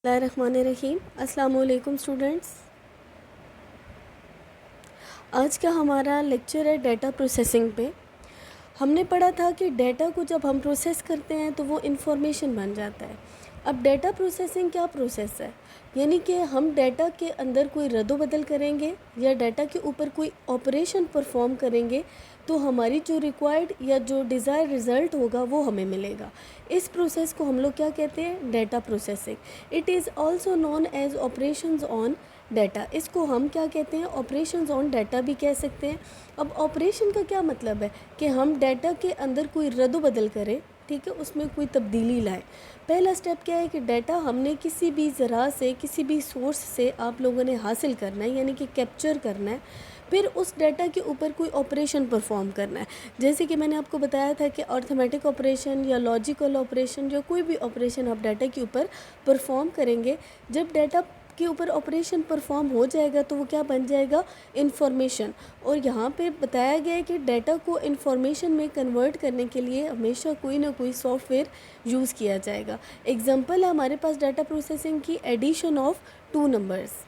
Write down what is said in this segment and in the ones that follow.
الرحمن الرحیم. السلام علیکم اسٹوڈنٹس. آج کا ہمارا لیکچر ہے ڈیٹا پروسیسنگ پہ. ہم نے پڑھا تھا کہ ڈیٹا کو جب ہم پروسیس کرتے ہیں تو وہ انفارمیشن بن جاتا ہے. اب ڈیٹا پروسیسنگ کیا پروسیس ہے؟ یعنی کہ ہم ڈیٹا کے اندر کوئی رد و بدل کریں گے یا ڈیٹا کے اوپر کوئی آپریشن پرفارم کریں گے تو ہماری جو ریکوائرڈ یا جو ڈیزائر رزلٹ ہوگا وہ ہمیں ملے گا. اس پروسیس کو ہم لوگ کیا کہتے ہیں؟ Data processing. It is also known as operations on data. اس کو ہم کیا کہتے ہیں؟ آپریشنز آن ڈیٹا بھی کہہ سکتے ہیں. اب آپریشن کا کیا مطلب ہے؟ کہ ہم ڈیٹا کے اندر کوئی رد و بدل کریں، ٹھیک ہے، اس میں کوئی تبدیلی لائیں. پہلا سٹیپ کیا ہے کہ ڈیٹا ہم نے کسی بھی ذرائع سے، کسی بھی سورس سے آپ لوگوں نے حاصل کرنا ہے، یعنی کہ کیپچر کرنا ہے. پھر اس ڈیٹا کے اوپر کوئی آپریشن پرفارم کرنا ہے. جیسے کہ میں نے آپ کو بتایا تھا کہ ارتھمیٹک آپریشن یا لاجیکل آپریشن یا کوئی بھی آپریشن آپ ڈیٹا کے اوپر پرفارم کریں گے، جب ڈیٹا کے اوپر آپریشن پرفارم ہو جائے گا تو وہ کیا بن جائے گا؟ انفارمیشن. اور یہاں پہ بتایا گیا ہے کہ ڈیٹا کو انفارمیشن میں کنورٹ کرنے کے لیے ہمیشہ کوئی نہ کوئی سافٹ ویئر یوز کیا جائے گا. ایگزامپل ہے ہمارے پاس ڈیٹا پروسیسنگ کی ایڈیشن آف 2 نمبرز.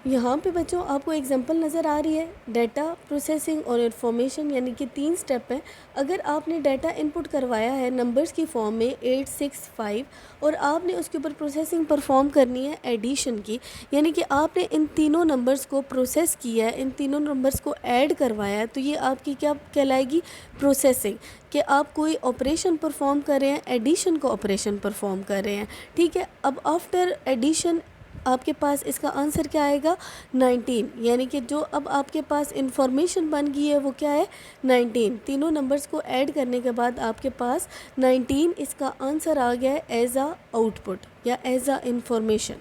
یہاں پہ بچوں آپ کو ایگزامپل نظر آ رہی ہے. ڈیٹا پروسیسنگ اور انفارمیشن یعنی کہ 3 سٹیپ ہیں. اگر آپ نے ڈیٹا انپٹ کروایا ہے نمبرز کی فارم میں 8 6 5 اور آپ نے اس کے اوپر پروسیسنگ پرفارم کرنی ہے ایڈیشن کی، یعنی کہ آپ نے ان تینوں نمبرز کو پروسیس کیا ہے، ان تینوں نمبرز کو ایڈ کروایا ہے، تو یہ آپ کی کیا کہلائے گی؟ پروسیسنگ. کہ آپ کوئی آپریشن پرفارم کر رہے ہیں، ایڈیشن کو آپریشن پرفارم کر رہے ہیں، ٹھیک ہے. اب آفٹر ایڈیشن آپ کے پاس اس کا آنسر کیا آئے گا؟ 19. یعنی کہ جو اب آپ کے پاس انفارمیشن بن گئی ہے وہ کیا ہے؟ 19. تینوں نمبرز کو ایڈ کرنے کے بعد آپ کے پاس 19 اس کا آنسر آ گیا ہے ایز اے آؤٹ پٹ یا ایز اے انفارمیشن.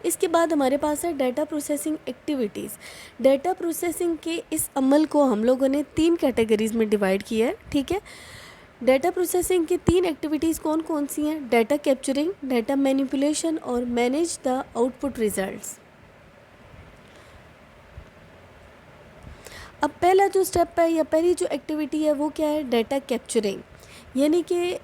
اس کے بعد ہمارے پاس ہے data processing activities. Data processing کے اس عمل کو ہم لوگوں نے 3 کیٹیگریز میں ڈیوائڈ کیا ہے، ٹھیک ہے. ڈیٹا پروسیسنگ کی 3 ایکٹیویٹیز کون کون سی ہیں؟ ڈیٹا کیپچرنگ، ڈیٹا مینیپولیشن اور manage the out put results. اب پہلا جو سٹیپ ہے یا پہلی جو ایکٹیویٹی ہے وہ کیا ہے؟ Data capturing. یعنی کہ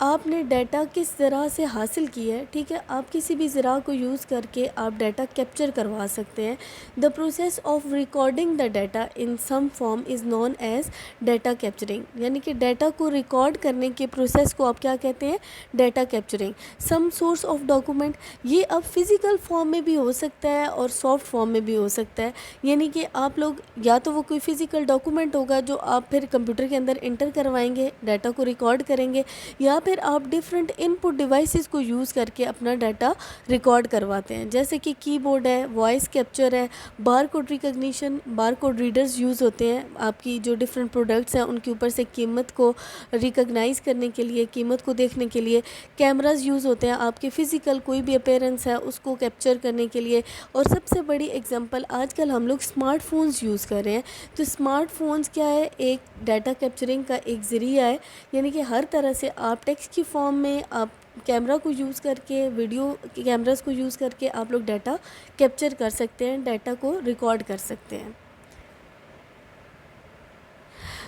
آپ نے ڈیٹا کس ذرائع سے حاصل کی ہے، ٹھیک ہے. آپ کسی بھی ذرائع کو یوز کر کے آپ ڈیٹا کیپچر کروا سکتے ہیں. The process of recording the data in some form is known as data capturing. یعنی کہ ڈیٹا کو ریکارڈ کرنے کے پروسیس کو آپ کیا کہتے ہیں؟ Data capturing. Some source of document, یہ اب فزیکل فارم میں بھی ہو سکتا ہے اور سافٹ فارم میں بھی ہو سکتا ہے. یعنی کہ آپ لوگ یا تو وہ کوئی فزیکل ڈاکومنٹ ہوگا جو آپ پھر کمپیوٹر کے اندر انٹر کروائیں گے، ڈیٹا کو ریکارڈ کریں گے، یا پھر آپ ڈیفرنٹ ان پٹ ڈیوائسز کو یوز کر کے اپنا ڈیٹا ریکارڈ کرواتے ہیں. جیسے کہ کی بورڈ ہے، وائس کیپچر ہے، barcode recognition, barcode readers use ہوتے ہیں آپ کی جو ڈیفرنٹ پروڈکٹس ہیں ان کے اوپر سے قیمت کو ریکگنائز کرنے کے لیے، قیمت کو دیکھنے کے لیے. کیمراز یوز ہوتے ہیں آپ کے فزیکل کوئی بھی اپیرنس ہے اس کو کیپچر کرنے کے لیے. اور سب سے بڑی ایگزامپل آج کل ہم لوگ اسمارٹ فونز یوز کر رہے ہیں. تو اسمارٹ فونز کیا ہے؟ ایک ڈیٹا کیپچرنگ کا ایک ذریعہ ہے. یعنی کہ ہر طرح سے آپ ٹیکسٹ کی فارم میں، آپ کیمرہ کو یوز کر کے، ویڈیو کیمراز کو یوز کر کے آپ لوگ ڈیٹا کیپچر کر سکتے ہیں، ڈیٹا کو ریکارڈ کر سکتے ہیں.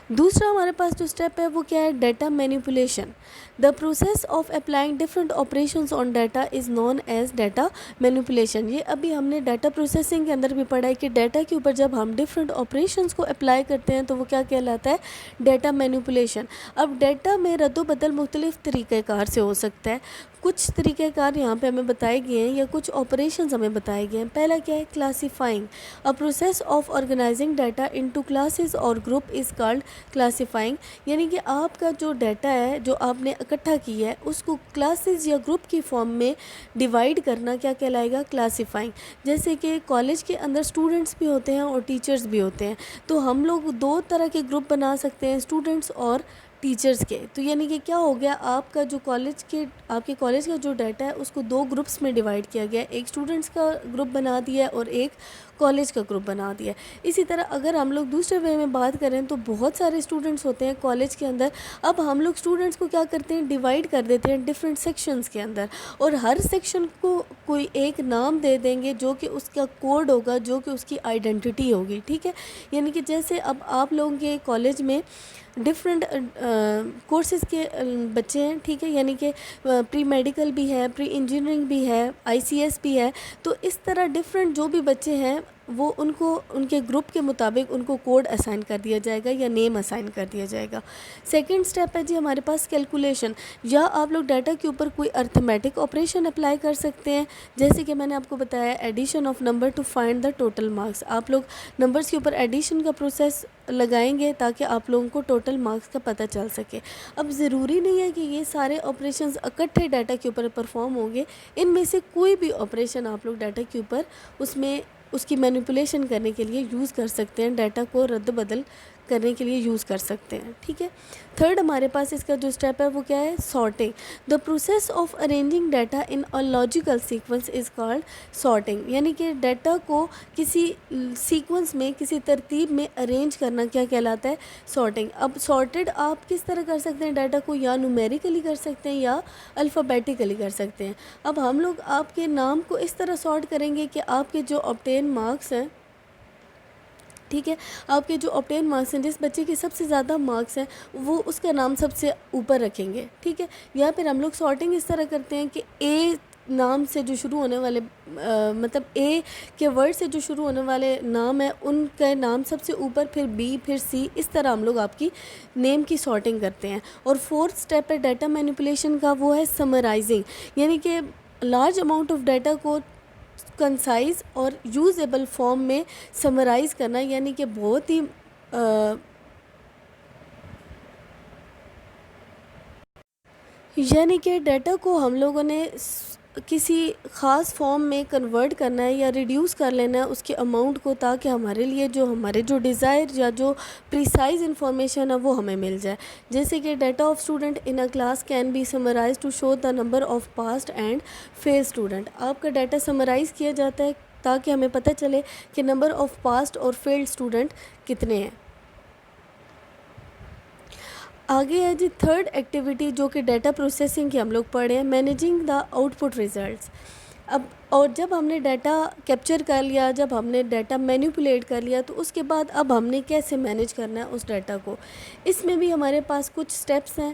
دوسرا ہمارے پاس جو سٹیپ ہے وہ کیا ہے؟ Data manipulation. The process of applying different operations on data is known as data manipulation. یہ ابھی ہم نے ڈیٹا پروسیسنگ کے اندر بھی پڑھا ہے کہ ڈیٹا کے اوپر جب ہم ڈفرنٹ آپریشنز کو اپلائی کرتے ہیں تو وہ کیا کہلاتا ہے؟ Data manipulation. اب ڈیٹا میں رد و بدل مختلف طریقہ کار سے ہو سکتا ہے. کچھ طریقہ کار یہاں پہ ہمیں بتائے گئے ہیں یا کچھ آپریشنز ہمیں بتائے گئے ہیں. پہلا کیا ہے؟ Classifying. A process of organizing data into classes or group is called classifying. یعنی کہ آپ کا جو ڈیٹا ہے جو آپ نے اکٹھا کیا ہے اس کو کلاسز یا گروپ کی فارم میں ڈیوائڈ کرنا کیا کہلائے گا؟ کلاسیفائنگ. جیسے کہ کالج کے اندر اسٹوڈنٹس بھی ہوتے ہیں اور ٹیچرز بھی ہوتے ہیں، تو ہم لوگ 2 طرح کے گروپ بنا سکتے ہیں، اسٹوڈنٹس اور ٹیچرز کے. تو یعنی کہ کیا ہو گیا؟ آپ کا جو آپ کے کالج کا جو ڈیٹا ہے اس کو 2 گروپس میں ڈیوائڈ کیا گیا ہے. ایک اسٹوڈنٹس کا گروپ بنا دیا ہے اور ایک کالج کا گروپ بنا دیا ہے. اسی طرح اگر ہم لوگ دوسرے وے میں بات کریں تو بہت سارے اسٹوڈنٹس ہوتے ہیں کالج کے اندر. اب ہم لوگ اسٹوڈنٹس کو کیا کرتے ہیں؟ ڈیوائڈ کر دیتے ہیں ڈفرینٹ سیکشنز کے اندر، اور ہر سیکشن کو کوئی ایک نام دے دیں گے جو کہ اس کا کوڈ ہوگا, جو کہ اس کی آئیڈینٹی ہوگی, ٹھیک ہے. یعنی کہ جیسے اب آپ لوگوں کے کالج میں ڈفرینٹ کورسز کے بچے ہیں, ٹھیک ہے, یعنی کہ پری میڈیکل بھی ہے, پری انجینئرنگ بھی ہے, ICS بھی ہے. تو اس طرح ڈفرینٹ جو بھی بچے ہیں وہ ان کو ان کے گروپ کے مطابق ان کو کوڈ اسائن کر دیا جائے گا یا نیم اسائن کر دیا جائے گا. سیکنڈ سٹیپ ہے جی ہمارے پاس کیلکولیشن, یا آپ لوگ ڈیٹا کے اوپر کوئی ارتھمیٹک آپریشن اپلائی کر سکتے ہیں, جیسے کہ میں نے آپ کو بتایا addition of number two find the total marks. آپ لوگ نمبرز کے اوپر ایڈیشن کا پروسیس لگائیں گے تاکہ آپ لوگوں کو ٹوٹل مارکس کا پتہ چل سکے. اب ضروری نہیں ہے کہ یہ سارے آپریشنز اکٹھے ڈیٹا کے اوپر پرفارم ہوں گے, ان میں سے کوئی بھی آپریشن آپ لوگ ڈیٹا کے اوپر اس کی مینیپولیشن کرنے کے لیے یوز کر سکتے ہیں, ڈیٹا کو رد بدل کرنے کے لیے یوز کر سکتے ہیں, ٹھیک ہے. تھرڈ ہمارے پاس اس کا جو اسٹیپ ہے وہ کیا ہے, sorting. The process of arranging data in a logical sequence is called sorting. یعنی کہ ڈیٹا کو کسی سیکوینس میں, کسی ترتیب میں ارینج کرنا کیا کہلاتا ہے, سارٹنگ. اب سارٹڈ آپ کس طرح کر سکتے ہیں ڈیٹا کو, یا نومیریکلی کر سکتے ہیں یا الفابیٹیکلی کر سکتے ہیں. اب ہم لوگ آپ کے نام کو اس طرح سارٹ کریں گے کہ آپ کے جو آبٹین مارکس ہیں, ٹھیک ہے, آپ کے جو آبٹین مارکس ہیں, جس بچے کے سب سے زیادہ مارکس ہیں وہ اس کا نام سب سے اوپر رکھیں گے, ٹھیک ہے. یا پھر ہم لوگ سارٹنگ اس طرح کرتے ہیں کہ اے نام سے جو شروع ہونے والے مطلب اے کے ورڈ سے جو شروع ہونے والے نام ہیں ان کا نام سب سے اوپر, پھر بی, پھر سی, اس طرح ہم لوگ آپ کی نیم کی سارٹنگ کرتے ہیں. اور فورتھ اسٹیپ ہے ڈیٹا مینیپولیشن کا, وہ ہے سمرائزنگ. یعنی کہ لارج اماؤنٹ آف ڈیٹا کو کنسائز اور یوزیبل فارم میں سمرائز کرنا, یعنی کہ بہت ہی یعنی کہ ڈیٹا کو ہم لوگوں نے کسی خاص فارم میں کنورٹ کرنا ہے یا ریڈیوس کر لینا ہے اس کے اماؤنٹ کو, تاکہ ہمارے لیے ہمارے جو ڈیزائر یا جو پریسائز انفارمیشن ہے وہ ہمیں مل جائے. جیسے کہ data of student in a class can be summarize to show the number of passed and fail student. آپ کا ڈیٹا سمرائز کیا جاتا ہے تاکہ ہمیں پتہ چلے کہ نمبر آف پاسٹ اور فیلڈ اسٹوڈنٹ کتنے ہیں. آگے ہے جی تھرڈ ایکٹیویٹی جو کہ ڈیٹا پروسیسنگ کی ہم لوگ پڑھے ہیں, managing the out put results. اب اور جب ہم نے ڈیٹا کیپچر کر لیا, جب ہم نے ڈیٹا مینیپولیٹ کر لیا, تو اس کے بعد اب ہم نے کیسے مینیج کرنا ہے اس ڈیٹا کو. اس میں بھی ہمارے پاس کچھ سٹیپس ہیں,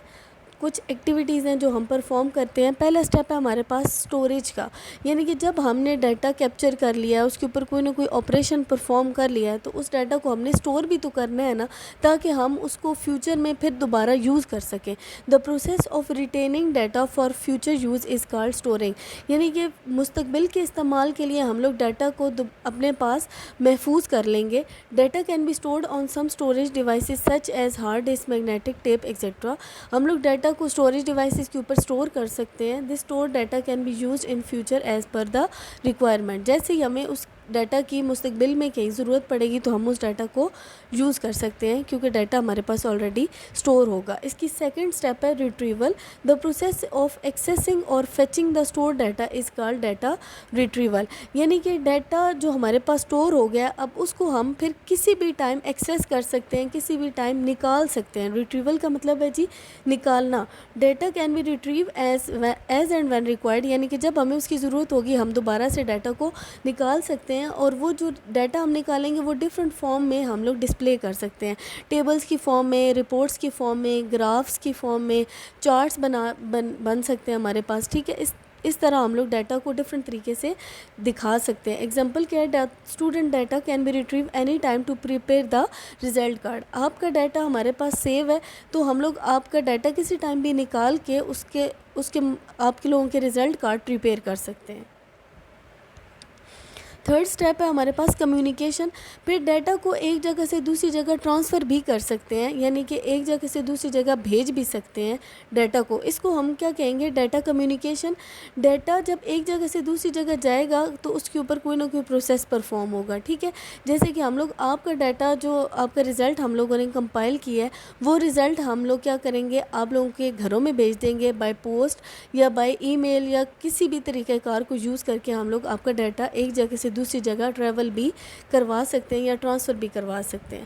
کچھ ایکٹیویٹیز ہیں جو ہم پرفارم کرتے ہیں. پہلا سٹیپ ہے ہمارے پاس اسٹوریج کا, یعنی کہ جب ہم نے ڈیٹا کیپچر کر لیا, اس کے اوپر کوئی نہ کوئی آپریشن پرفارم کر لیا ہے, تو اس ڈیٹا کو ہم نے اسٹور بھی تو کرنا ہے نا, تاکہ ہم اس کو فیوچر میں پھر دوبارہ یوز کر سکیں. دا process of retaining data for future use is called storing. یعنی کہ مستقبل کے استعمال کے لیے ہم لوگ ڈیٹا کو اپنے پاس محفوظ کر لیں گے. Data can be stored on some storage devices such as hard disk, magnetic tape etcetera. ہم لوگ ڈیٹا کو اسٹوریج ڈیوائسز کے اوپر اسٹور کر سکتے ہیں. This store data can be used in future as per the requirement. جیسے ہی ہمیں اس ڈیٹا کی مستقبل میں کہیں ضرورت پڑے گی تو ہم اس ڈیٹا کو یوز کر سکتے ہیں, کیونکہ ڈیٹا ہمارے پاس آلریڈی اسٹور ہوگا. اس کی سیکنڈ اسٹیپ ہے retrieval. The process of accessing اور fetching the store data is called data retrieval. یعنی کہ ڈیٹا جو ہمارے پاس اسٹور ہو گیا, اب اس کو ہم پھر کسی بھی ٹائم ایکسیس کر سکتے ہیں, کسی بھی ٹائم نکال سکتے ہیں. ریٹریول کا مطلب ہے جی نکالنا. Data can be retrieve as and when required. یعنی کہ جب ہمیں اس کی ضرورت ہوگی ہم دوبارہ سے ڈیٹا کو نکال سکتے ہیں, اور وہ جو ڈیٹا ہم نکالیں گے وہ ڈفرینٹ فارم میں ہم لوگ ڈسپلے کر سکتے ہیں. ٹیبلز کی فارم میں, رپورٹس کی فارم میں, گرافس کی فارم میں, چارٹس بن سکتے ہیں ہمارے پاس, ٹھیک ہے. اس طرح ہم لوگ ڈیٹا کو ڈفرینٹ طریقے سے دکھا سکتے ہیں. ایگزامپل کیا ہے, student data can be retrieve any time to prepare the result card. آپ کا ڈیٹا ہمارے پاس سیو ہے, تو ہم لوگ آپ کا ڈیٹا کسی ٹائم بھی نکال کے اس کے آپ کے لوگوں کے ریزلٹ کارڈ پریپیئر کر سکتے ہیں. تھرڈ اسٹیپ ہے ہمارے پاس کمیونیکیشن. پھر ڈیٹا کو ایک جگہ سے دوسری جگہ ٹرانسفر بھی کر سکتے ہیں, یعنی کہ ایک جگہ سے دوسری جگہ بھیج بھی سکتے ہیں ڈیٹا کو. اس کو ہم کیا کہیں گے, ڈیٹا کمیونیکیشن. ڈیٹا جب ایک جگہ سے دوسری جگہ جائے گا تو اس کے اوپر کوئی نہ کوئی پروسیس پرفارم ہوگا, ٹھیک ہے. جیسے کہ ہم لوگ آپ کا ڈیٹا جو آپ کا رزلٹ ہم لوگوں نے کمپائل کیا ہے, وہ رزلٹ ہم لوگ کیا کریں گے, آپ لوگوں کے گھروں میں بھیج دیں گے بائی پوسٹ یا بائی ای میل یا کسی بھی طریقہ کار کو یوز کر کے. ہم لوگ آپ کا ڈیٹا ایک جگہ سے دوسری جگہ ٹریول بھی کروا سکتے ہیں یا ٹرانسفر بھی کروا سکتے ہیں.